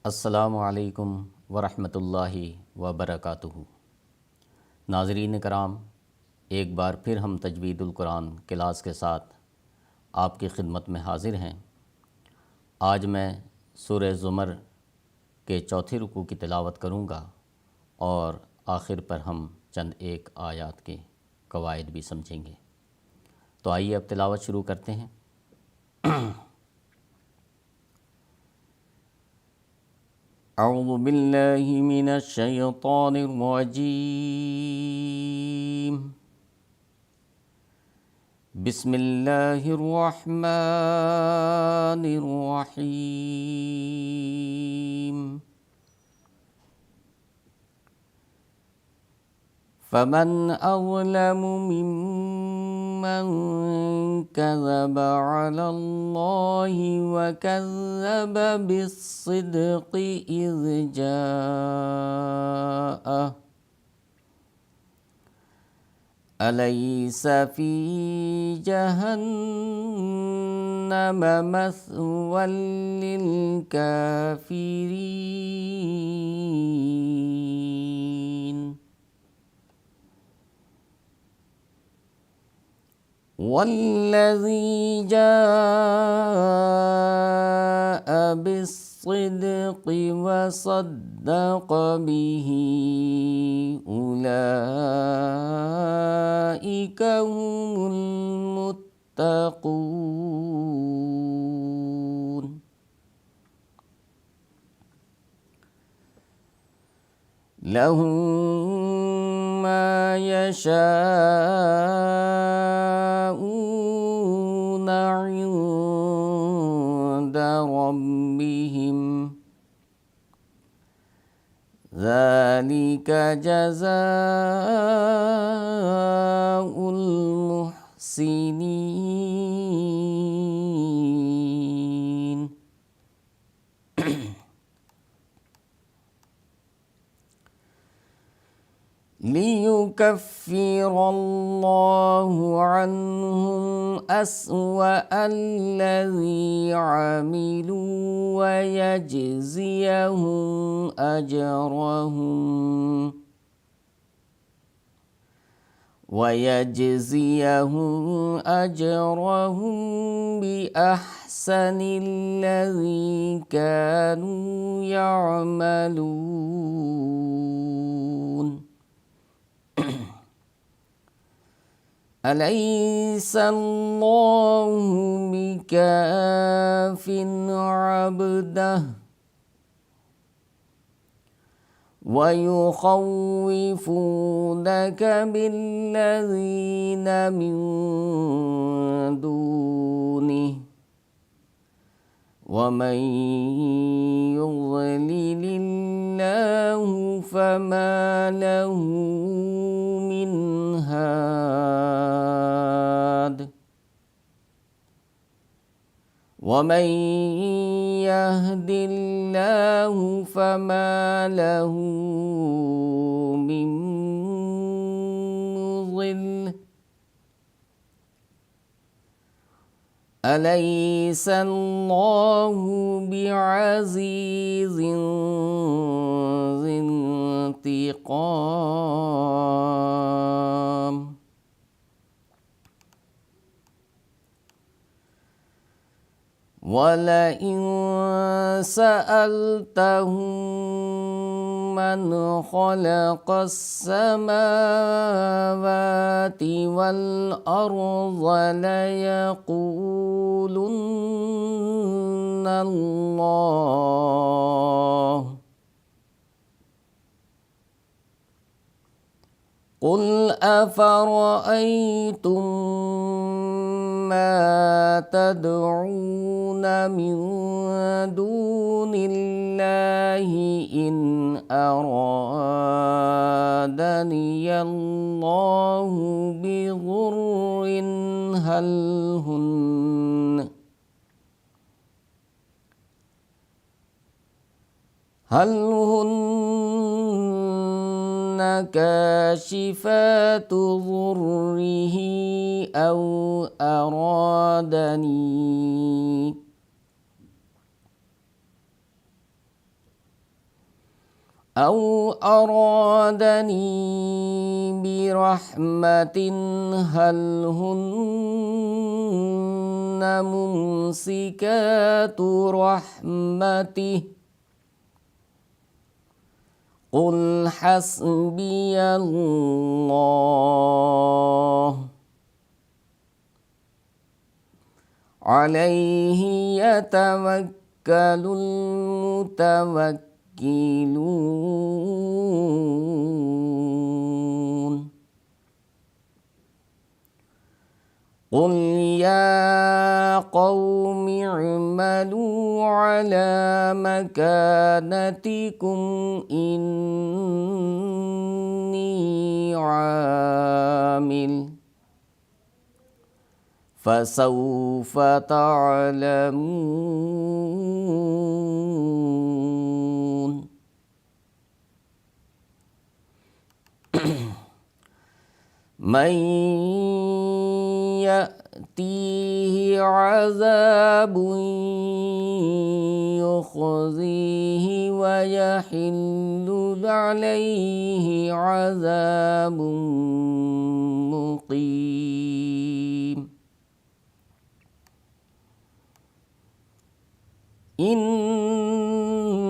السلام علیکم ورحمۃ اللہ وبرکاتہ۔ ناظرین کرام، ایک بار پھر ہم تجوید القرآن کلاس کے ساتھ آپ کی خدمت میں حاضر ہیں۔ آج میں سورہ زمر کے چوتھے رکوع کی تلاوت کروں گا اور آخر پر ہم چند ایک آیات کے قواعد بھی سمجھیں گے۔ تو آئیے اب تلاوت شروع کرتے ہیں۔ اعوذ باللہ من الشیطان الرجیم، بسم اللہ الرحمن الرحیم۔ فمن اظلم ممن كذب على الله وكذب بالصدق إذ جاءه أليس في جهنم مثوى للكافرين والذي جاء بالصدق وصدق به أولئك هم المتقون۔ لهم ما يشاءون عند ربهم ذلك جزاء المحسنين۔ ليكفر الله عنهم أسوأ الذي عملوا ويجزيهم أجرهم بأحسن الذي كانوا يعملون۔ أليس الله بكاف عبده ويخوفونك بالذين من دونه ومن يضلل الله فما له من هاد ومن يهد الله فما له من مضل۔ أليس الله بعزيز ذي انتقام۔ وَلَئِن سَأَلْتَهُم مَّنْ خَلَقَ السَّمَاوَاتِ وَالْأَرْضَ لَيَقُولُنَّ اللَّهُ قُلْ أَفَرَأَيْتُم مَّا تَدْعُونَ مِن دُونِ اللَّهِ إِنْ أَرَادَنِيَ اللَّهُ بِضُرٍّ هل هن كاشفات ضره أو أرادني أو أرادني برحمة هل هن ممسكات رحمته قل حسبي الله عليه يتوكل المتوكلون قل يا قوم اعملوا على مكانتكم إني عامل فسوف تعلمون من يأتيه عذاب يخزيه ويحل عليه عذاب مقيم إنا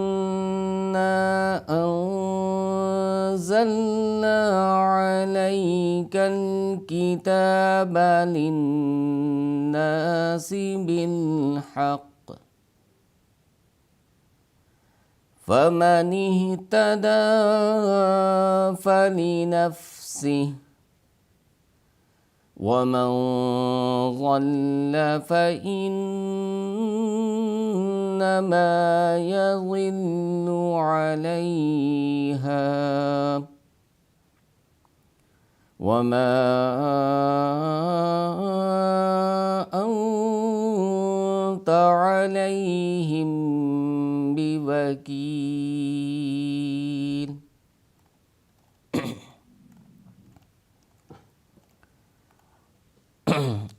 أنزلنا عليك الكتاب للناس بالحق فمن اهتدى فلنفسه ومن ضل فإنما يضل عليها وما أنت عليهم بوكيل۔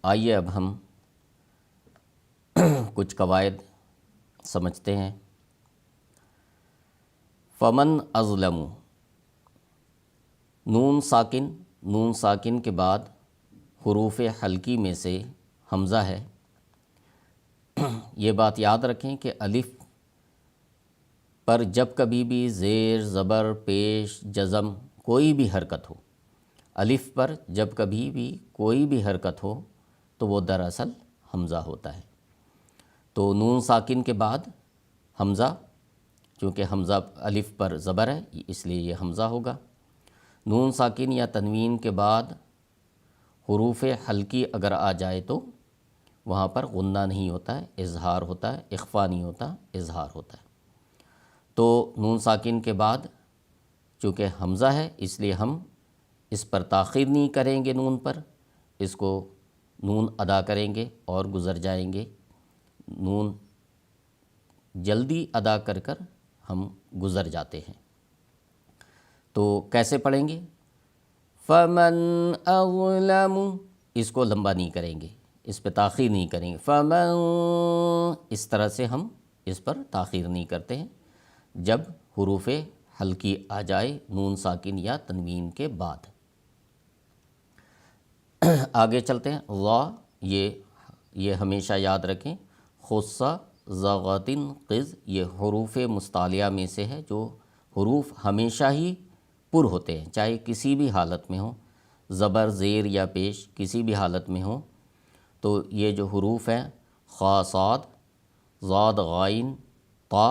آئیے اب ہم کچھ قواعد سمجھتے ہیں۔ فمن اظلم، نون ساکن کے بعد حروف حلقی میں سے حمزہ ہے۔ یہ بات یاد رکھیں کہ الف پر جب کبھی بھی زیر، زبر، پیش، جزم کوئی بھی حرکت ہو، الف پر جب کبھی بھی کوئی بھی حرکت ہو تو وہ دراصل حمزہ ہوتا ہے۔ تو نون ساکن کے بعد حمزہ، چونکہ حمزہ الف پر زبر ہے اس لیے یہ حمزہ ہوگا۔ نون ساکن یا تنوین کے بعد حروف حلقی اگر آ جائے تو وہاں پر غنہ نہیں ہوتا ہے، اظہار ہوتا ہے، اخفا نہیں ہوتا، اظہار ہوتا ہے۔ تو نون ساکن کے بعد چونکہ حمزہ ہے اس لیے ہم اس پر تاخیر نہیں کریں گے، نون پر اس کو نون ادا کریں گے اور گزر جائیں گے۔ نون جلدی ادا کر کر ہم گزر جاتے ہیں۔ تو کیسے پڑھیں گے؟ فمن اظلم، اس کو لمبا نہیں کریں گے، اس پہ تاخیر نہیں کریں گے۔ فمن، اس طرح سے ہم اس پر تاخیر نہیں کرتے ہیں جب حروف حلقی آ جائے نون ساکن یا تنوین کے بعد۔ آگے چلتے ہیں۔ ضا، یہ ہمیشہ یاد رکھیں، خصہ ضغطن قز، یہ حروف مستعلیہ میں سے ہے جو حروف ہمیشہ ہی پر ہوتے ہیں، چاہے کسی بھی حالت میں ہوں، زبر، زیر یا پیش کسی بھی حالت میں ہوں۔ تو یہ جو حروف ہیں خا، صاد، ضاد، غائن، طا،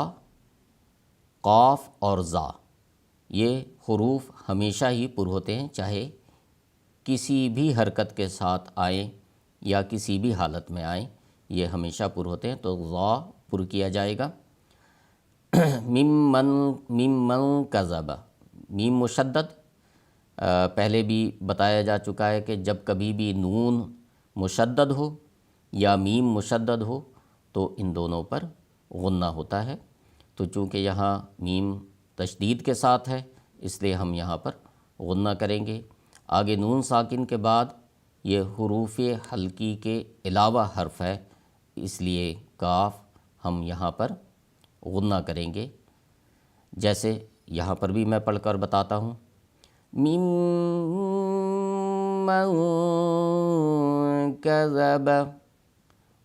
قاف اور زا، یہ حروف ہمیشہ ہی پر ہوتے ہیں، چاہے کسی بھی حرکت کے ساتھ آئیں یا کسی بھی حالت میں آئیں، یہ ہمیشہ پر ہوتے ہیں۔ تو ضا پر کیا جائے گا۔ ممن کذب، میم مشدد پہلے بھی بتایا جا چکا ہے کہ جب کبھی بھی نون مشدد ہو یا میم مشدد ہو تو ان دونوں پر غنہ ہوتا ہے۔ تو چونکہ یہاں میم تشدید کے ساتھ ہے اس لیے ہم یہاں پر غنہ کریں گے۔ آگے نون ساکن کے بعد یہ حروف حلقی کے علاوہ حرف ہے اس لیے کاف ہم یہاں پر غنہ کریں گے۔ جیسے یہاں پر بھی میں پڑھ کر بتاتا ہوں، ممن کذب،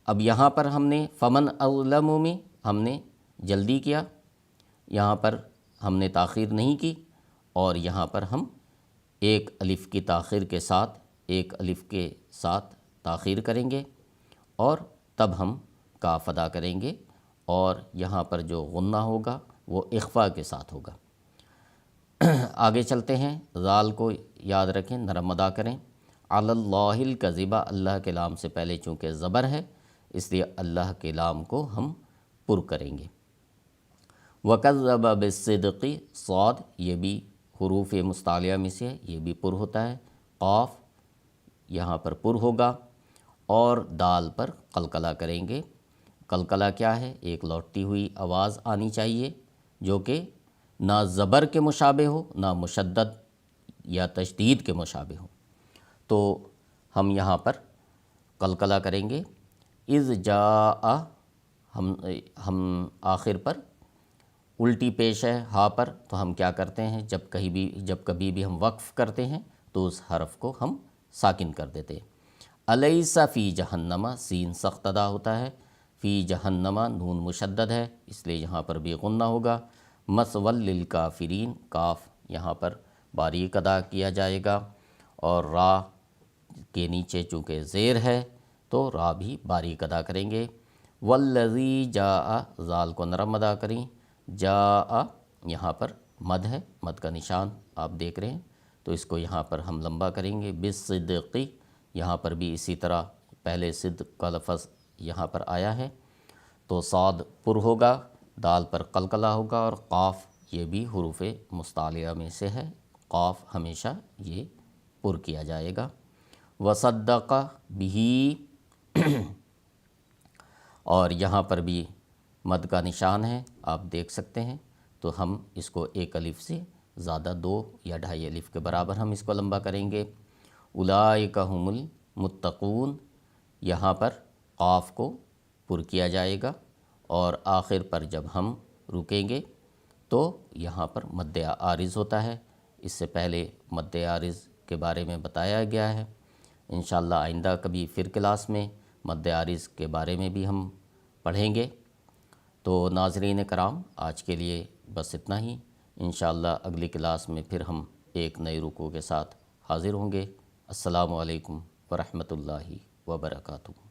اب یہاں پر ہم نے فمن اظلم میں ہم نے جلدی کیا، یہاں پر ہم نے تاخیر نہیں کی، اور یہاں پر ہم ایک الف کی تاخیر کے ساتھ ایک الف کے ساتھ تاخیر کریں گے اور تب ہم کاف ادا کریں گے، اور یہاں پر جو غنہ ہوگا وہ اخفا کے ساتھ ہوگا۔ آگے چلتے ہیں، ذال کو یاد رکھیں، نرم ادا کریں۔ علی اللہ الکذب، اللہ کے لام سے پہلے چونکہ زبر ہے اس لیے اللہ کے لام کو ہم پر کریں گے۔ وکذب بالصدق، صاد یہ بھی حروف مستعلیہ میں سے ہے، یہ بھی پر ہوتا ہے، قاف یہاں پر پر ہوگا، اور دال پر قلقلہ کریں گے۔ قلقلہ کیا ہے؟ ایک لوٹتی ہوئی آواز آنی چاہیے جو کہ نہ زبر کے مشابہ ہو نہ مشدد یا تشدید کے مشابہ ہو، تو ہم یہاں پر قلقلہ کریں گے۔ اذ جاء، ہم آخر پر الٹی پیش ہے ہا پر، تو ہم کیا کرتے ہیں، جب کبھی بھی ہم وقف کرتے ہیں تو اس حرف کو ہم ساکن کر دیتے ہیں۔ الیس فی جہنم، سین سخت ادا ہوتا ہے، فی جہنم نون مشدد ہے اس لیے یہاں پر بھی غنہ ہوگا۔ مثوی للکافرین، کاف یہاں پر باریک ادا کیا جائے گا، اور را کے نیچے چونکہ زیر ہے تو را بھی باریک ادا کریں گے۔ والذی جاء، ذال کو نرم ادا کریں، جاء یہاں پر مد ہے، مد کا نشان آپ دیکھ رہے ہیں، تو اس کو یہاں پر ہم لمبا کریں گے۔ بالصدق، یہاں پر بھی اسی طرح پہلے صدق کا لفظ یہاں پر آیا ہے تو صاد پر ہوگا، دال پر قلقلہ ہوگا، اور قاف یہ بھی حروف مستعلیہ میں سے ہے، قاف ہمیشہ یہ پر کیا جائے گا۔ وصدق بہ، اور یہاں پر بھی مد کا نشان ہے آپ دیکھ سکتے ہیں، تو ہم اس کو ایک الف سے زیادہ 2 یا 2.5 الف کے برابر ہم اس کو لمبا کریں گے۔ اولئک هم المتقون، یہاں پر قاف کو پر کیا جائے گا، اور آخر پر جب ہم رکیں گے تو یہاں پر مد عارض ہوتا ہے، اس سے پہلے مد عارض کے بارے میں بتایا گیا ہے۔ انشاءاللہ آئندہ کبھی پھر کلاس میں مد عارض کے بارے میں بھی ہم پڑھیں گے۔ تو ناظرین کرام، آج کے لیے بس اتنا ہی، انشاءاللہ اگلی کلاس میں پھر ہم ایک نئے رکوع کے ساتھ حاضر ہوں گے۔ السلام علیکم ورحمۃ اللہ وبرکاتہ۔